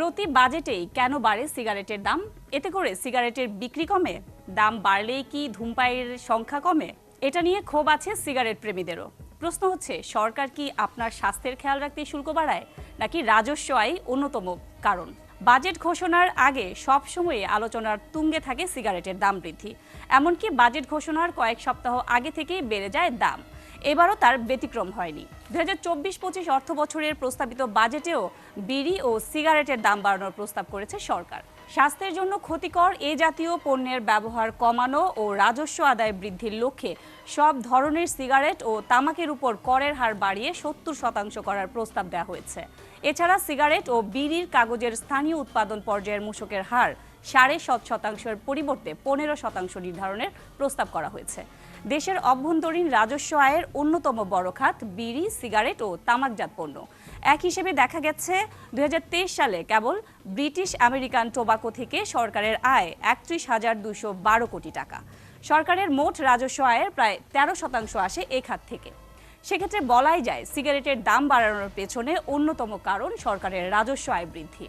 প্রতি বাজেটেই কেন বাড়ে সিগারেটের দাম? এতে করে সিগারেটের বিক্রি কমে? দাম বাড়লেই কি ধূমপায়ীর সংখ্যা কমে? এটা নিয়ে ক্ষোভ আছে সিগারেট প্রেমীদেরও। প্রশ্ন হচ্ছে, সরকার কি আপনার স্বাস্থ্যের খেয়াল রাখতে শুল্ক বাড়ায়, নাকি রাজস্ব আয় অন্যতম কারণ? বাজেট ঘোষণার আগে সবসময় আলোচনার তুঙ্গে থাকে সিগারেটের দাম বৃদ্ধি। এমনকি বাজেট ঘোষণার কয়েক সপ্তাহ আগে থেকেই বেড়ে যায় দাম। এবারও তার ব্যতিক্রম হয়নি। 2024-25 অর্থ বছরের প্রস্তাবিত বাজেটেও বিড়ি ও সিগারেটের দাম বাড়ানোর প্রস্তাব করেছে সরকার। স্বাস্থ্যের জন্য ক্ষতিকর এ জাতীয় পণ্যের ব্যবহার কমানো ও রাজস্ব আদায় বৃদ্ধির লক্ষ্যে সব ধরনের সিগারেট ও তামাকের উপর করের হার বাড়িয়ে 70% করার প্রস্তাব দেওয়া হয়েছে। এছাড়া সিগারেট ও বিড়ির কাগজের স্থানীয় উৎপাদন পর্যায়ের মূসকের হার 7.5% পরিবর্তে 15% নির্ধারণের প্রস্তাব করা হয়েছে। দেশের অভ্যন্তরীণ রাজস্ব আয়ের অন্যতম বড় খাত বিড়ি, সিগারেট ও তামাকজাত পণ্য। এক হিসেবে দেখা গেছে 2023 সালে কেবল ব্রিটিশ আমেরিকান টোবাকো থেকে সরকারের আয় 31,212 কোটি টাকা। সরকারের মোট রাজস্ব আয়ের প্রায় 13% আসে এ খাত থেকে। সেক্ষেত্রে বলাই যায়, সিগারেটের দাম বাড়ানোর পেছনে অন্যতম কারণ সরকারের রাজস্ব আয় বৃদ্ধি।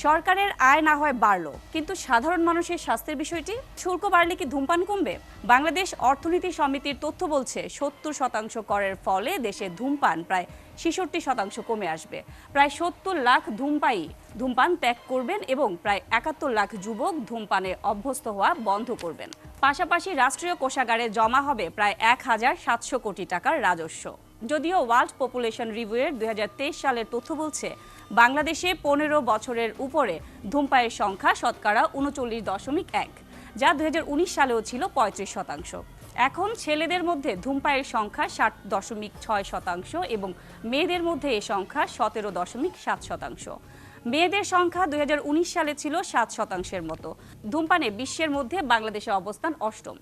সরকারের আয় না হয় বাড়লো, কিন্তু সাধারণ মানুষের স্বাস্থ্যের বিষয়টি? শুল্ক বাড়লে কি ধূমপান কমবে? বাংলাদেশ অর্থনীতি সমিতির তথ্য বলছে 70% করের ফলে দেশে ধূমপান প্রায় 66% কমে আসবে। প্রায় 70 লাখ ধূমপায়ী ধূমপান ত্যাগ করবেন এবং প্রায় 71 লাখ যুবক ধূমপানে অভ্যস্ত হওয়া বন্ধ করবেন। পাশাপাশি রাষ্ট্রীয় কোষাগারে জমা হবে প্রায় 1,700 কোটি টাকার রাজস্ব। যদিও ওয়ার্ল্ড পপুলেশন রিভিউয়ের 2023 সালের তথ্য বলছে, বাংলাদেশে 15 বছরের উপরে ধূমপানের সংখ্যা শতকরা 39.1, যা 2019 সালেও ছিল 35%। এখন ছেলেদের মধ্যে ধূমপানের সংখ্যা 60.6% এবং মেয়েদের মধ্যে এ সংখ্যা 17.7%। মেয়েদের সংখ্যা 2019 সালে ছিল 7%-এর মতো। ধূমপানে বিশ্বের মধ্যে বাংলাদেশের অবস্থান অষ্টম।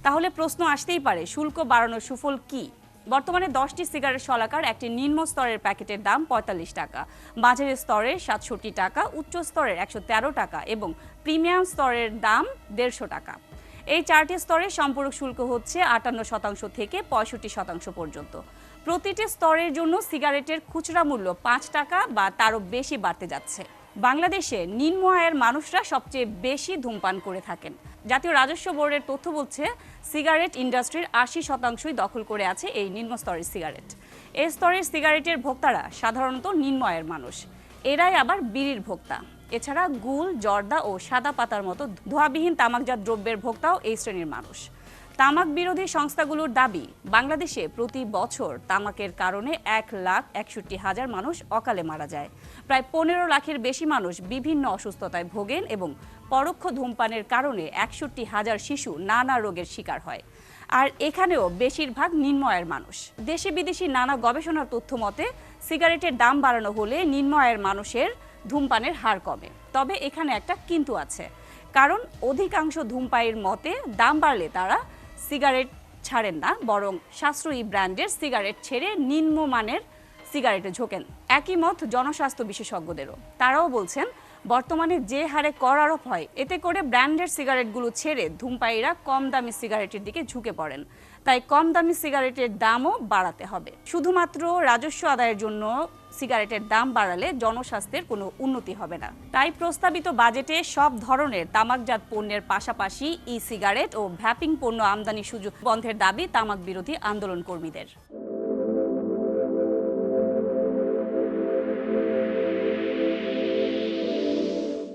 তাহলে প্রশ্ন আসতেই পারে, শুল্ক বাড়ানোর সুফল কি? বর্তমানে 10টি সিগারেট শলাকার একটি নিম্ন স্তরের প্যাকেটের দাম 45 টাকা, মাঝারি স্তরের 67 টাকা, উচ্চ স্তরের 113 টাকা এবং প্রিমিয়াম স্তরের দাম 150 টাকা। এই 4টি স্তরে সম্পূরক শুল্ক হচ্ছে 58% থেকে 65% পর্যন্ত। প্রতিটি স্তরের জন্য সিগারেটের খুচরা মূল্য 5 টাকা বা তারও বেশি বাড়তে যাচ্ছে। বাংলাদেশে নিম্ন আয়ের মানুষরা সবচেয়ে বেশি ধূমপান করে থাকেন। জাতীয় রাজস্ব বোর্ডের তথ্য বলছে, সিগারেট ইন্ডাস্ট্রির 80%ই দখল করে আছে এই নিম্ন স্তরের সিগারেট। এই স্তরের সিগারেটের ভোক্তারা সাধারণত নিম্ন আয়ের মানুষ। এরাই আবার বিড়ির ভোক্তা। এছাড়া গুল, জর্দা ও সাদা পাতার মতো ধোঁয়াবিহীন তামাকজাত দ্রব্যের ভোক্তাও এই শ্রেণীর মানুষ। তামাক বিরোধী সংস্থাগুলোর দাবি, বাংলাদেশে প্রতি বছর তামাকের কারণে 1,61,000 মানুষ অকালে মারা যায়। প্রায় 15 লাখের বেশি মানুষ বিভিন্ন অসুস্থতায় ভোগেন এবং পরোক্ষ ধূমপানের কারণে 61,000 শিশু নানা রোগের শিকার হয়। আর এখানেও বেশিরভাগ নিম্ন আয়ের মানুষ। দেশি বিদেশি নানা গবেষণার তথ্য মতে, সিগারেটের দাম বাড়ানো হলে নিম্ন আয়ের মানুষের ধূমপানের হার কমে। তবে এখানে একটা কিন্তু আছে, কারণ অধিকাংশ ধূমপায়ীর মতে দাম বাড়লে তারা সিগারেট ছাড়েন না, বরং সাশ্রয়ী ব্র্যান্ডের সিগারেট ছেড়ে নিম্নমানের সিগারেটে ঝোঁকেন। একই মত জনস্বাস্থ্য বিশেষজ্ঞদেরও। তারাও বলছেন, বর্তমানে যে হারে কর আরোপ হয়, এতে করে ব্র্যান্ডের সিগারেটগুলো ছেড়ে ধূমপায়ীরা কম দামি সিগারেটের দিকে ঝুঁকে পড়েন। তাই কম দামি সিগারেটের দামও বাড়াতে হবে। শুধুমাত্র রাজস্ব আদায়ের জন্য সিগারেটের দাম বাড়ালে জনস্বাস্থ্যের কোনো উন্নতি হবে না। তাই প্রস্তাবিত বাজেটে সব ধরনের তামাকজাত পণ্যের পাশাপাশি ই সিগারেট ও ভ্যাপিং পণ্য আমদানি সুযোগ বন্ধের দাবি তামাক বিরোধী আন্দোলন কর্মীদের।